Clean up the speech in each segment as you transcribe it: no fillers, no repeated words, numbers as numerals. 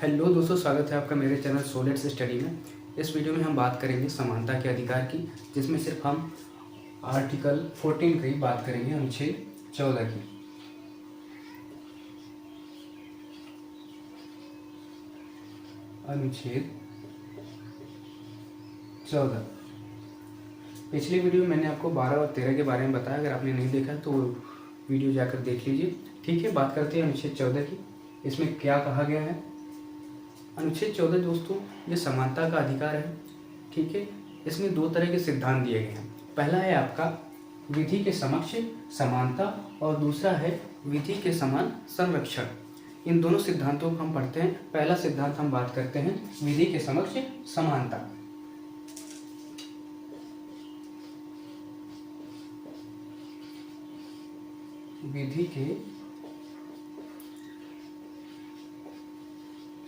Hello दोस्तों, स्वागत है आपका मेरे चैनल सोलेट्स स्टडी में। इस वीडियो में हम बात करेंगे समानता के अधिकार की, जिसमें सिर्फ हम आर्टिकल 14 की बात करेंगे, अनुच्छेद 14 की। अनुच्छेद 14। पिछली वीडियो में मैंने आपको 12 और 13 के बारे में बताया। अगर आपने नहीं देखा तो वीडियो जाकर देख लीजिए। ठीक है, बात करते हैं अनुच्छेद 14 की। इसमें क्या कहा गया है? अनुच्छेद 14 दोस्तों, ये समानता का अधिकार है। ठीक है, इसमें दो तरह के सिद्धांत दिए गए हैं। पहला है आपका विधि के समक्ष समानता और दूसरा है विधि के समान संरक्षण। इन दोनों सिद्धांतों को हम पढ़ते हैं। पहला सिद्धांत हम बात करते हैं विधि के समक्ष समानता। विधि के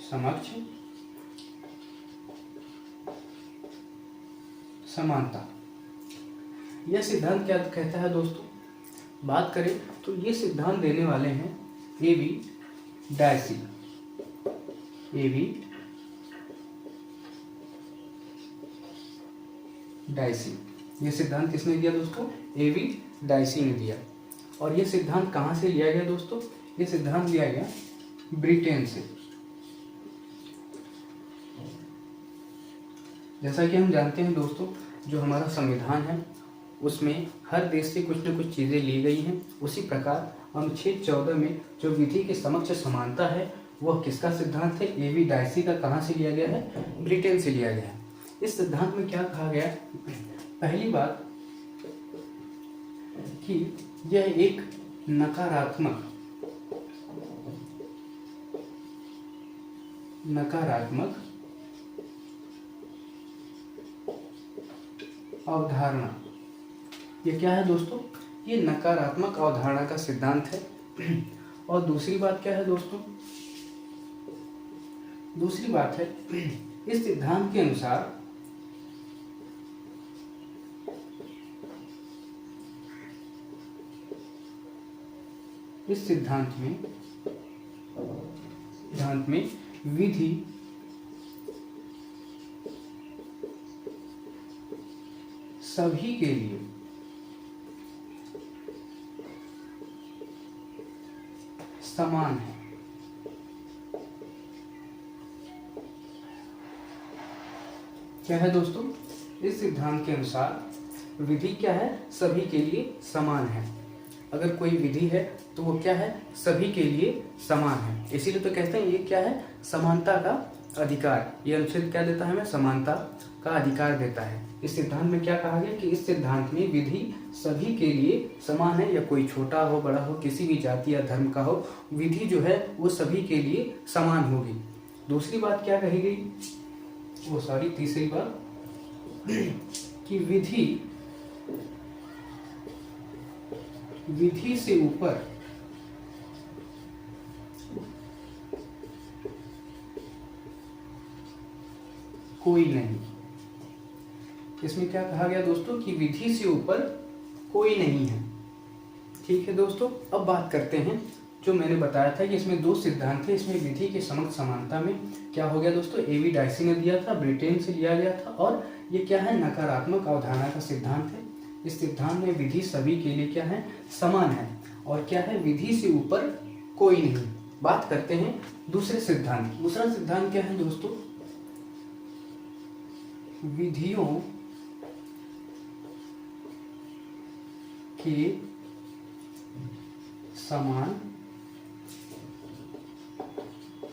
समक्ष समानता। यह सिद्धांत क्या कहता है दोस्तों? बात करें तो ये सिद्धांत देने वाले हैं एवी डायसी। एवी डायसी। ये सिद्धांत किसने दिया दोस्तों? एवी डायसी ने दिया। और ये सिद्धांत कहाँ से लिया गया दोस्तों? ये सिद्धांत लिया गया ब्रिटेन से। जैसा कि हम जानते हैं दोस्तों, जो हमारा संविधान है उसमें हर देश से कुछ न कुछ चीज़ें ली गई हैं। उसी प्रकार अनुच्छेद 14 में जो विधि के समक्ष समानता है वह किसका सिद्धांत है? एवी डायसी का। कहाँ से लिया गया है? ब्रिटेन से लिया गया है। इस सिद्धांत में क्या कहा गया? पहली बात कि यह एक नकारात्मक अवधारणा। ये क्या है दोस्तों? ये नकारात्मक अवधारणा का सिद्धांत है। और दूसरी बात क्या है दोस्तों? दूसरी बात है इस सिद्धांत के अनुसार इस सिद्धांत में विधि सभी के लिए समान है। क्या है दोस्तों? इस सिद्धांत के अनुसार विधि क्या है? सभी के लिए समान है। अगर कोई विधि है तो वो क्या है? सभी के लिए समान है। इसीलिए तो कहते हैं ये क्या है? समानता का अधिकार। ये अनुच्छेद क्या देता है हमें? समानता का अधिकार देता है। इस सिद्धांत में क्या कहा गया कि इस सिद्धांत में विधि सभी के लिए समान है, या कोई छोटा हो बड़ा हो, किसी भी जाति या धर्म का हो, विधि जो है वो सभी के लिए समान होगी। दूसरी बात क्या कही गई? तीसरी बात कि विधि से ऊपर कोई नहीं। इसमें क्या कहा गया दोस्तों? कि विधि से ऊपर कोई नहीं है। ठीक है दोस्तों, अब बात करते हैं जो मैंने बताया था कि इसमें दो सिद्धांत थे। इसमें विधि के समक्ष समानता में क्या हो गया दोस्तों? एवी डायसी ने दिया था, ब्रिटेन से लिया गया था। और ये क्या है? नकारात्मक अवधारणा का सिद्धांत है। इस सिद्धांत में विधि सभी के लिए क्या है? समान है। और क्या है? विधि से ऊपर कोई नहीं। बात करते हैं दूसरे सिद्धांत। दूसरा सिद्धांत क्या है दोस्तों? विधियों के समान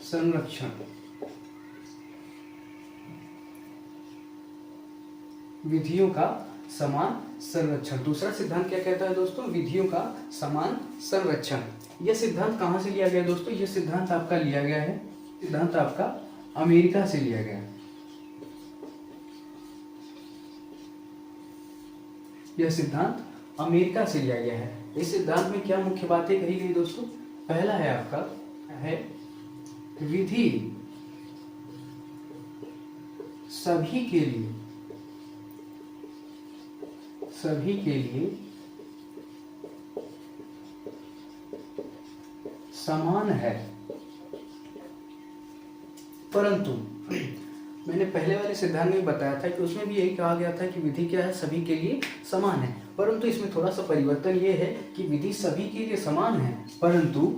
संरक्षण। विधियों का समान संरक्षण। दूसरा सिद्धांत क्या कहता है दोस्तों? विधियों का समान संरक्षण। यह सिद्धांत कहाँ से लिया गया दोस्तों? यह सिद्धांत आपका लिया गया है, सिद्धांत आपका अमेरिका से लिया गया है। यह सिद्धांत अमेरिका से लिया गया है। इस सिद्धांत में क्या मुख्य बातें कही गई दोस्तों? पहला है आपका है विधि सभी के लिए समान है। परंतु मैंने पहले वाले सिद्धांत में बताया था कि उसमें भी यही कहा गया था कि विधि क्या है, सभी के लिए समान है। परंतु इसमें थोड़ा सा परिवर्तन ये है कि विधि सभी के लिए समान है, परंतु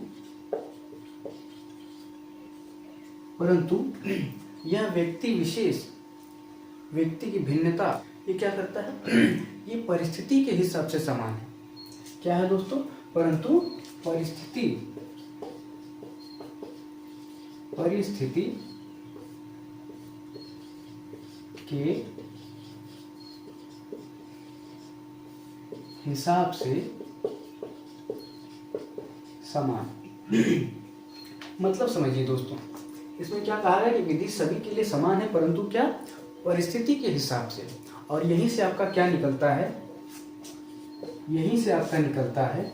यह व्यक्ति विशेष, व्यक्ति की भिन्नता, ये क्या करता है, ये परिस्थिति के हिसाब से समान है। क्या है दोस्तों, परंतु परिस्थिति के हिसाब से समान। मतलब समझिए दोस्तों, इसमें क्या कहा है कि विधि सभी के लिए समान है, परंतु क्या, परिस्थिति के हिसाब से। और यहीं से आपका क्या निकलता है, यहीं से आपका निकलता है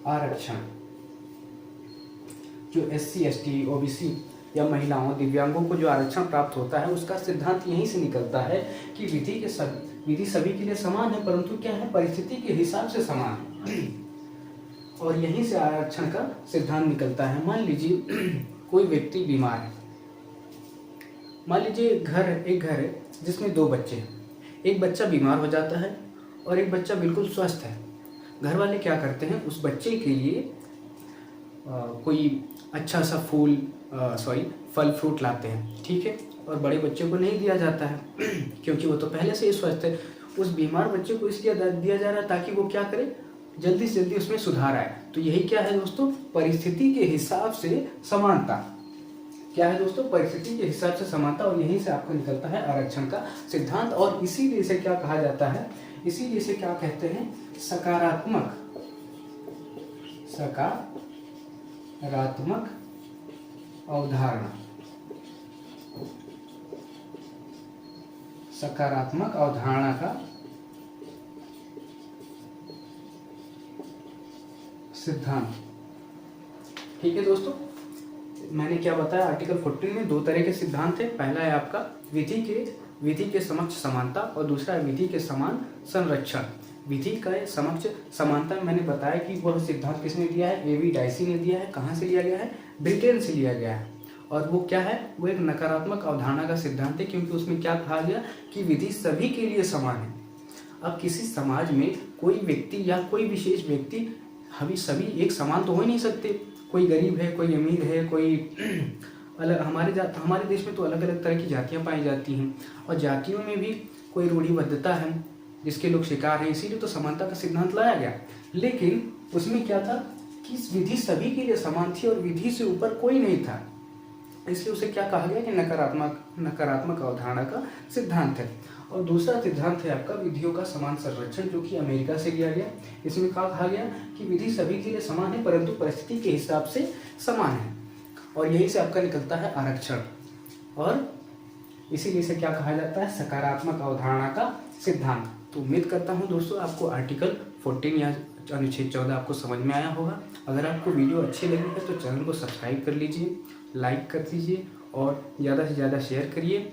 आरक्षण। जो SC ST OBC या महिलाओं, दिव्यांगों को जो आरक्षण प्राप्त होता है, उसका सिद्धांत यहीं से निकलता है कि विधि सभी के लिए समान है, परंतु क्या है, परिस्थिति के हिसाब से समान है। और यहीं से आरक्षण का सिद्धांत निकलता है। मान लीजिए कोई व्यक्ति बीमार है, मान लीजिए एक घर है जिसमें 2 बच्चे हैं। एक बच्चा बीमार हो जाता है और एक बच्चा बिल्कुल स्वस्थ है। घर वाले क्या करते हैं, उस बच्चे के लिए कोई अच्छा सा फल फ्रूट लाते हैं, ठीक है, और बड़े बच्चे को नहीं दिया जाता है क्योंकि वो तो पहले से ही स्वस्थ है। उस बीमार बच्चे को इसलिए दिया जा रहा है ताकि वो क्या करे, जल्दी से जल्दी उसमें सुधार आए। तो यही क्या है दोस्तों, परिस्थिति के हिसाब से समानता। क्या है दोस्तों, परिस्थिति के हिसाब से समानता। और यहीं से आपको निकलता है आरक्षण का सिद्धांत। और इसीलिए इसे क्या कहा जाता है, इसीलिए इसे क्या कहते हैं, सकारात्मक अवधारणा। सकारात्मक अवधारणा का सिद्धांत। ठीक है दोस्तों, मैंने क्या बताया, आर्टिकल 14 में 2 तरह के सिद्धांत है। पहला है आपका विधि के समक्ष समानता और दूसरा है विधि के समान संरक्षण। विधि का समक्ष समानता मैंने बताया कि वह सिद्धांत किसने दिया है, A.V. डाइसी ने दिया है। कहाँ से लिया गया है, ब्रिटेन से लिया गया है। और वो क्या है, वो एक नकारात्मक अवधारणा का सिद्धांत है, क्योंकि उसमें क्या कहा गया कि विधि सभी के लिए समान है। अब किसी समाज में कोई व्यक्ति या कोई विशेष व्यक्ति, हम सभी एक समान तो हो ही नहीं सकते। कोई गरीब है, कोई अमीर है, कोई अलग। हमारे देश में तो अलग अलग तरह की जातियाँ पाई जाती हैं, और जातियों में भी कोई रूढ़िबद्धता है जिसके लोग शिकार हैं। इसीलिए तो समानता का सिद्धांत लाया गया। लेकिन उसमें क्या था कि विधि सभी के लिए समान थी और विधि से ऊपर कोई नहीं था, इसलिए उसे क्या कहा गया कि नकारात्मक अवधारणा का सिद्धांत है। और दूसरा सिद्धांत है आपका विधियों का समान संरक्षण, जो कि अमेरिका से लिया गया। इसमें क्या कहा गया कि विधि सभी के लिए समान है, परंतु परिस्थिति के हिसाब से समान है। और यहीं से आपका निकलता है आरक्षण। और इसीलिए इसे क्या कहा जाता है, सकारात्मक अवधारणा का सिद्धांत। तो उम्मीद करता हूँ दोस्तों आपको आर्टिकल 14 या अनुच्छेद 14 आपको समझ में आया होगा। अगर आपको वीडियो अच्छी लगी है तो चैनल को सब्सक्राइब कर लीजिए, लाइक कर दीजिए और ज़्यादा से ज़्यादा शेयर करिए।